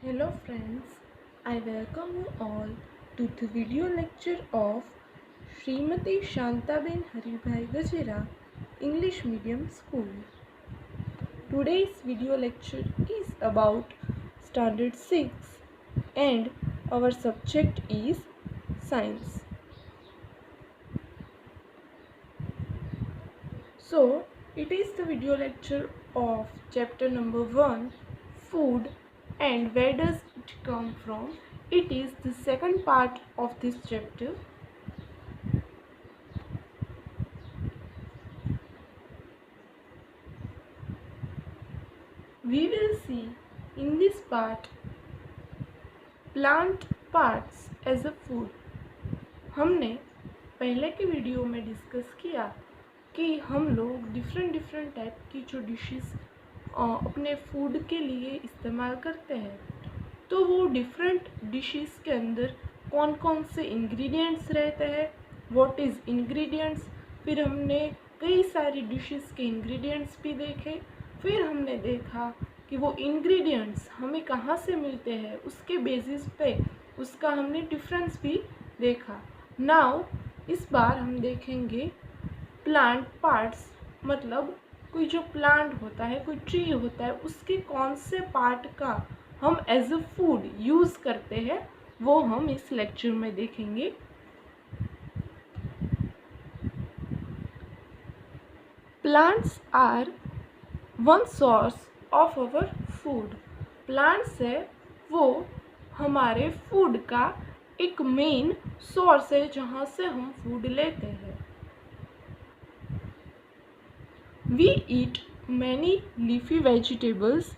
Hello friends, I welcome you all to the video lecture of Srimati Shantaben Haribhai Gajera, English Medium School. Today's video lecture is about Standard 6 and our subject is Science. So, it is the video lecture of chapter number 1, Food and where does it come from. It is the second part of this chapter. We will see in this part plant parts as a food. हमने पहले के video में discuss किया कि हम लोग different type की जो डिशेस अपने फूड के लिए इस्तेमाल करते हैं, तो वो डिफरेंट डिशेस के अंदर कौन कौन से इंग्रेडिएंट्स रहते हैं, व्हाट इज़ इंग्रेडिएंट्स। फिर हमने कई सारी डिशेस के इंग्रेडिएंट्स भी देखे। फिर हमने देखा कि वो इंग्रेडिएंट्स हमें कहाँ से मिलते हैं, उसके बेसिस पे उसका हमने डिफरेंस भी देखा। नाउ इस बार हम देखेंगे प्लांट पार्ट्स, मतलब कोई जो प्लांट होता है, कोई ट्री होता है, उसके कौन से पार्ट का हम एज अ फूड यूज़ करते हैं, वो हम इस लेक्चर में देखेंगे। Plants are one source of our food. Plants है वो हमारे फूड का एक मेन सोर्स है जहाँ से हम फूड लेते हैं। We eat many leafy vegetables.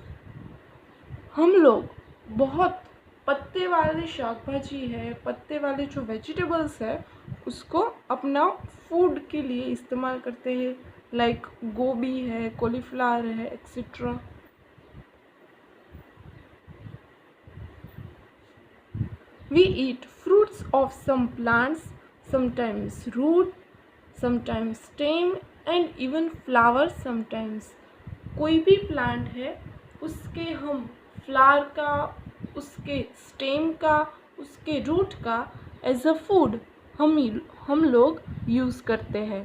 हम लोग बहुत पत्ते वाले शाक भाजी है, पत्ते वाले जो वेजिटेबल्स है, उसको अपना फूड के लिए इस्तेमाल करते हैं, लाइक गोभी है, कॉलीफ्लावर है, etcetera. We eat fruits of some plants, sometimes root, sometimes stem and even flower sometimes. कोई भी प्लांट है उसके हम फ्लावर का, उसके स्टेम का, उसके रूट का एज अ फूड हम लोग यूज़ करते हैं।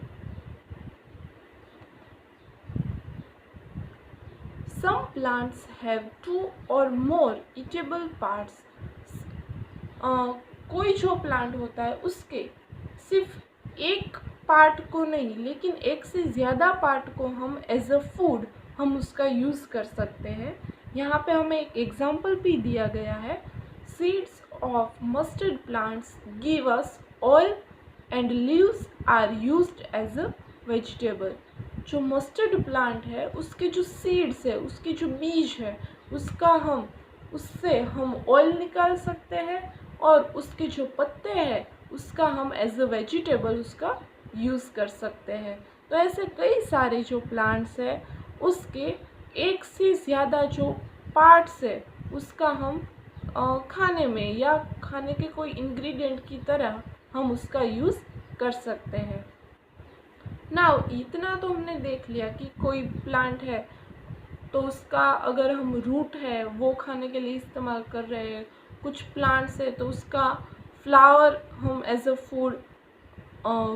Some plants have two or more eatable parts. कोई जो प्लांट होता है उसके सिर्फ एक पार्ट को नहीं, लेकिन एक से ज़्यादा पार्ट को हम एज अ फूड हम उसका यूज़ कर सकते हैं। यहाँ पे हमें एक एग्जांपल भी दिया गया है। Seeds of mustard plants give us oil and leaves are used as a vegetable. जो मस्टर्ड प्लांट है उसके जो सीड्स है, उसके जो बीज है, उससे हम ऑयल निकाल सकते हैं और उसके जो पत्ते हैं उसका हम एज अ वेजिटेबल उसका यूज़ कर सकते हैं। तो ऐसे कई सारे जो प्लांट्स है उसके एक से ज़्यादा जो पार्ट्स है उसका हम खाने में या खाने के कोई इंग्रेडिएंट की तरह हम उसका यूज़ कर सकते हैं। नाउ इतना तो हमने देख लिया कि कोई प्लांट है तो उसका अगर हम रूट है वो खाने के लिए इस्तेमाल कर रहे हैं, कुछ प्लांट्स है तो उसका फ्लावर हम एज अ फूड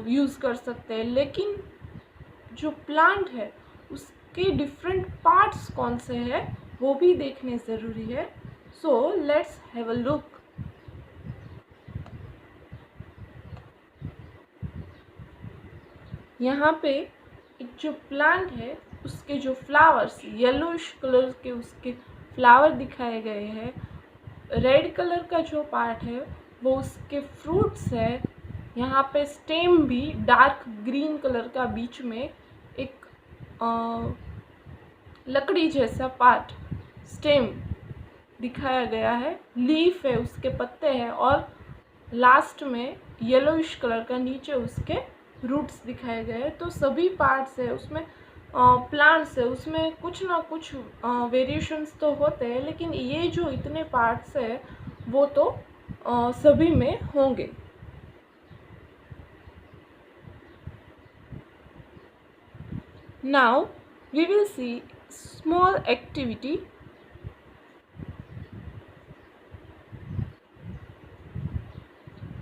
यूज़ कर सकते हैं। लेकिन जो प्लांट है उसके डिफरेंट पार्ट्स कौन से हैं वो भी देखने ज़रूरी है। So let's have a look. यहाँ पे एक जो प्लांट है उसके जो फ्लावर्स येलोइश कलर के उसके फ्लावर दिखाए गए हैं। रेड कलर का जो पार्ट है वो उसके फ्रूट्स है। यहाँ पे स्टेम भी डार्क ग्रीन कलर का बीच में एक लकड़ी जैसा पार्ट स्टेम दिखाया गया है। लीफ है, उसके पत्ते हैं और लास्ट में येलोइश कलर का नीचे उसके रूट्स दिखाए गए हैं। तो सभी पार्ट्स है उसमें, प्लांट्स है उसमें कुछ ना कुछ वेरिएशंस तो होते हैं, लेकिन ये जो इतने पार्ट्स है वो तो सभी में होंगे। Now we will see small activity.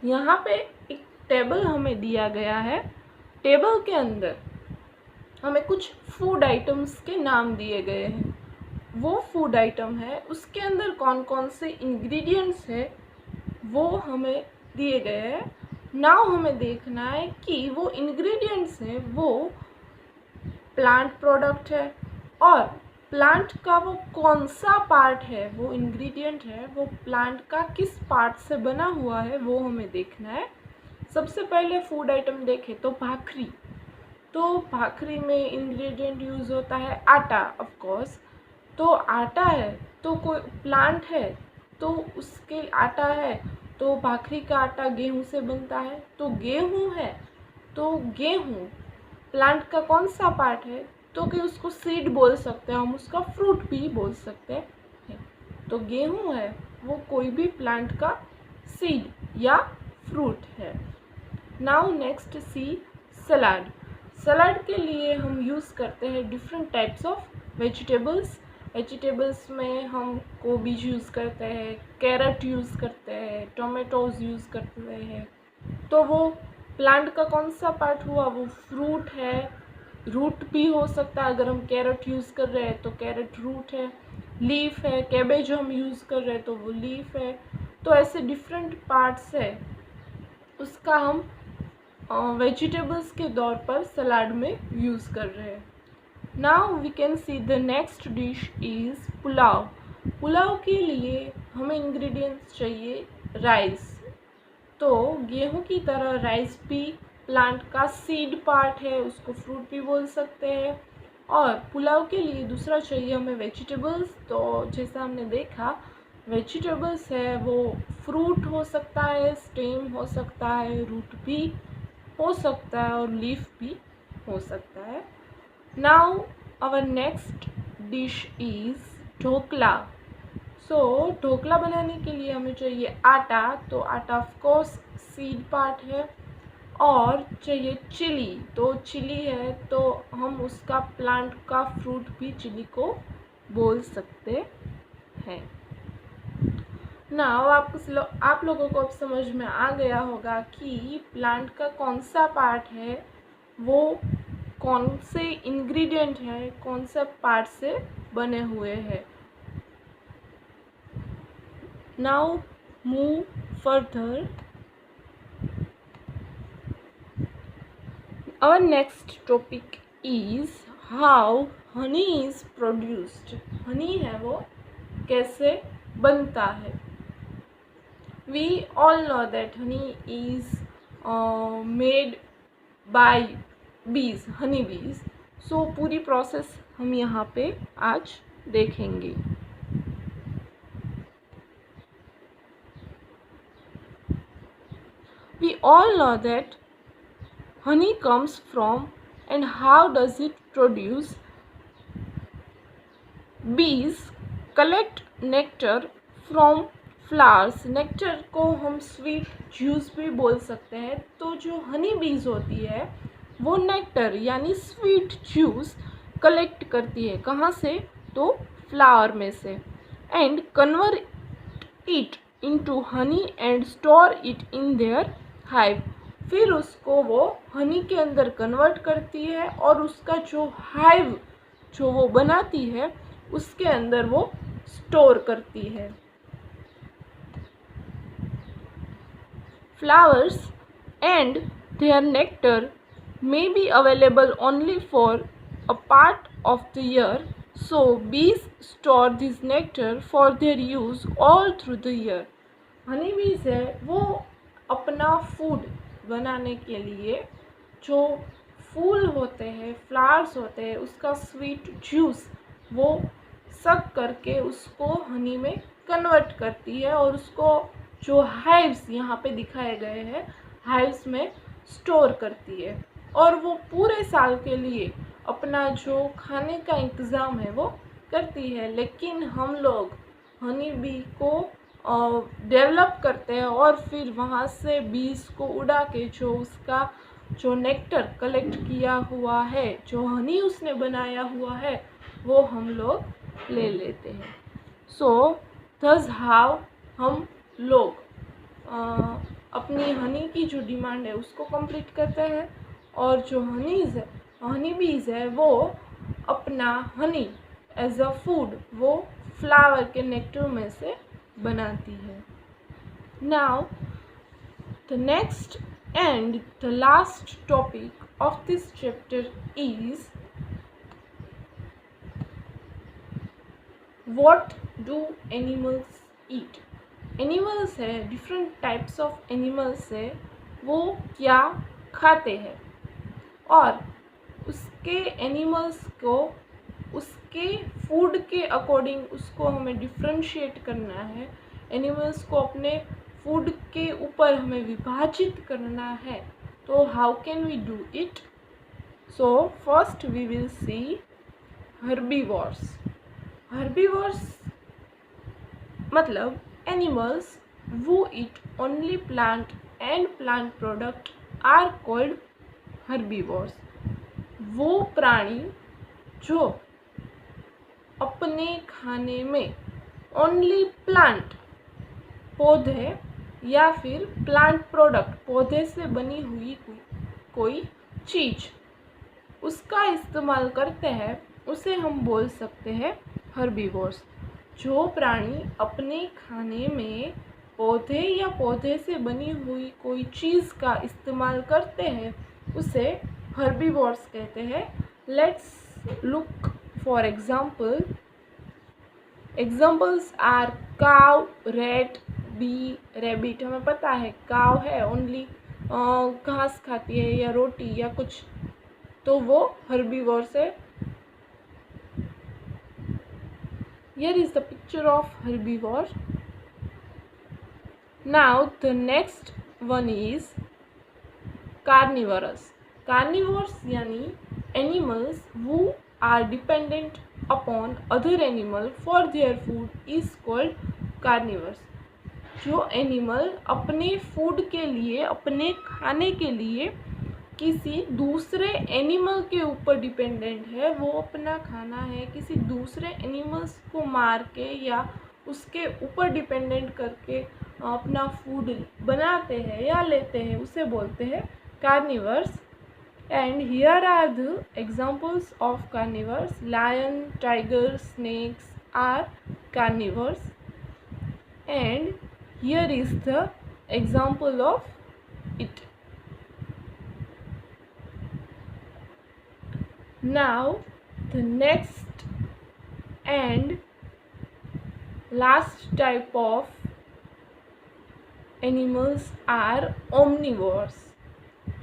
यहाँ पे एक टेबल हमें दिया गया है। टेबल के अंदर हमें कुछ फूड आइटम्स के नाम दिए गए हैं। वो फूड आइटम है, उसके अंदर कौन कौन से इंग्रेडिएंट्स है वो हमें दिए गए हैं। नाउ हमें देखना है कि वो इंग्रेडिएंट्स हैं वो प्लांट प्रोडक्ट है और प्लांट का वो कौन सा पार्ट है, वो इंग्रेडिएंट है वो प्लांट का किस पार्ट से बना हुआ है वो हमें देखना है। सबसे पहले फूड आइटम देखें तो भाखरी। तो भाखरी में इंग्रेडिएंट यूज़ होता है आटा, ऑफ कोर्स। तो आटा है तो कोई प्लांट है तो उसके आटा है, तो भाखरी का आटा गेहूं से बनता है। तो गेहूं है तो गेहूं प्लांट का कौन सा पार्ट है, तो कि उसको सीड बोल सकते हैं, हम उसका फ्रूट भी बोल सकते हैं। तो गेहूं है वो कोई भी प्लांट का सीड या फ्रूट है। नाउ नेक्स्ट सी सलाद। सलाद के लिए हम यूज़ करते हैं different types of vegetables. Vegetables में हम कोबीज यूज़ करते हैं, कैरेट यूज़ करते हैं, टोमेटोज़ यूज़ करते हैं। तो वो प्लांट का कौन सा पार्ट हुआ, वो फ्रूट है, रूट भी हो सकता है। अगर हम कैरेट यूज़ कर रहे हैं तो कैरेट रूट है। लीफ है, कैबेज हम यूज़ कर रहे हैं तो वो लीफ है। तो ऐसे डिफरेंट पार्ट्स है, उसका हम वेजिटेबल्स के तौर पर सलाद में यूज़ कर रहे हैं। Now we can see the next dish is pulao. Pulao के लिए हमें इंग्रेडिएंट्स चाहिए राइस। तो गेहूं की तरह राइस भी प्लांट का सीड पार्ट है, उसको फ्रूट भी बोल सकते हैं। और पुलाव के लिए दूसरा चाहिए हमें वेजिटेबल्स। तो जैसा हमने देखा वेजिटेबल्स है वो फ्रूट हो सकता है, स्टेम हो सकता है, रूट भी हो सकता है और लीफ भी हो सकता है। Now our next dish is dhokla. So dhokla बनाने के लिए हमें चाहिए आटा। तो आटा ऑफ कोर्स सीड पार्ट है। और चाहिए चिली। तो चिली है तो हम उसका प्लांट का फ्रूट भी चिली को बोल सकते हैं। नाउ आप लोगों को अब समझ में आ गया होगा कि प्लांट का कौन सा पार्ट है, वो कौन से इंग्रेडिएंट है, कौन सा पार्ट से बने हुए हैं। Now move further. Our next topic is how honey is produced. Honey है वो कैसे बनता है। We all know that honey is made by bees, honey bees. So पूरी प्रोसेस हम यहाँ पे आज देखेंगे। We all know that honey comes from and how does it produce. Bees collect nectar from flowers. Nectar को हम sweet juice भी बोल सकते हैं। तो जो हनी बीज होती है वो नेक्टर यानी स्वीट जूस कलेक्ट करती है। कहाँ से, तो फ्लावर में से। And convert it into honey and store it in their hive. फिर उसको वो हनी के अंदर कन्वर्ट करती है और उसका जो हाइव जो वो बनाती है उसके अंदर वो स्टोर करती है। Flowers and their nectar may be available only for a part of the year, so bees store this nectar for their use all through the year. Honey बीज है वो अपना फूड बनाने के लिए जो फूल होते हैं, फ्लावर्स होते हैं, उसका स्वीट जूस वो सक करके उसको हनी में कन्वर्ट करती है और उसको जो हाइव्स यहाँ पे दिखाए गए हैं हाइव्स में स्टोर करती है और वो पूरे साल के लिए अपना जो खाने का इंतज़ाम है वो करती है। लेकिन हम लोग हनी बी को डेवलप करते हैं और फिर वहाँ से बीज को उड़ा के जो उसका जो नेक्टर कलेक्ट किया हुआ है, जो हनी उसने बनाया हुआ है, वो हम लोग ले लेते हैं। सो थस हाउ हम लोग अपनी हनी की जो डिमांड है उसको कंप्लीट करते हैं, और जो हनी बीज है वो अपना हनी एज अ फूड वो फ्लावर के नेक्टर में से बनाती है। Now the next and the last topic of this chapter is what do animals eat। Animals है, डिफरेंट टाइप्स ऑफ एनिमल्स है, वो क्या खाते हैं और उसके एनिमल्स को उसके फूड के अकॉर्डिंग उसको हमें डिफ्रेंशिएट करना है। एनिमल्स को अपने फूड के ऊपर हमें विभाजित करना है, तो how can we do it? So first we will see herbivores. Herbivores मतलब एनिमल्स वो eat only plant and plant product are called herbivores. वो प्राणी जो अपने खाने में ओनली प्लांट पौधे या फिर प्लांट प्रोडक्ट पौधे से बनी हुई कोई चीज़ उसका इस्तेमाल करते हैं, उसे हम बोल सकते हैं हर्बीवोर्स। जो प्राणी अपने खाने में पौधे या पौधे से बनी हुई कोई चीज़ का इस्तेमाल करते हैं उसे हर्बीवोर्स कहते हैं। Let's look for example. Examples are cow, rat, bee, rabbit. हमें पता है काव है ओनली घास खाती है या रोटी या कुछ, तो वो हर्बीवोर्स है। Here is the picture of herbivore. Now the next one is carnivorous. Carnivores यानी animals who are dependent upon other animal for their food is called carnivores. जो एनिमल अपने फूड के लिए, अपने खाने के लिए किसी दूसरे एनिमल के ऊपर डिपेंडेंट है, वो अपना खाना है किसी दूसरे एनिमल्स को मार के या उसके ऊपर डिपेंडेंट करके अपना फूड बनाते हैं या लेते हैं, उसे बोलते हैं carnivores. And here are the examples of carnivores. Lion, tiger, snakes are carnivores. And here is the example of it. Now the next and last type of animals are omnivores.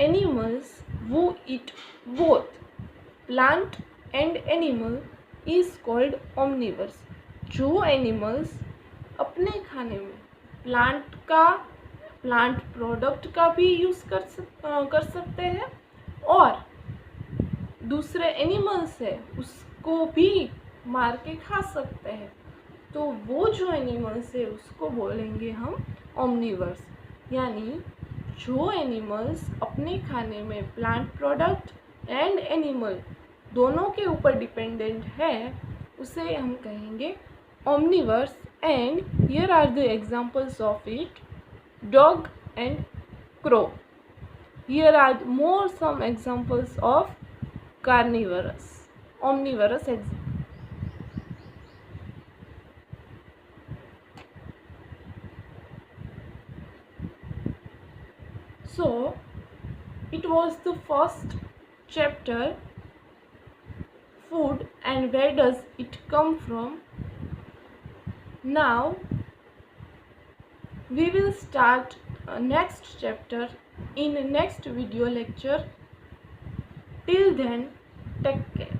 Animals who eat both plant and animal is called omnivores. जो animals अपने खाने में plant product का भी use कर सकते हैं और दूसरे एनिमल्स है उसको भी मार के खा सकते हैं, तो वो जो एनिमल्स है उसको बोलेंगे हम ओमनिवर्स। यानी जो एनिमल्स अपने खाने में प्लांट प्रोडक्ट एंड एनिमल दोनों के ऊपर डिपेंडेंट है उसे हम कहेंगे omnivores. And here are the examples of it, dog and crow. Here are more some examples of carnivorous, omnivorous So it was the first chapter, food and where does it come from. Now we will start next chapter in next video lecture. Till then, take care.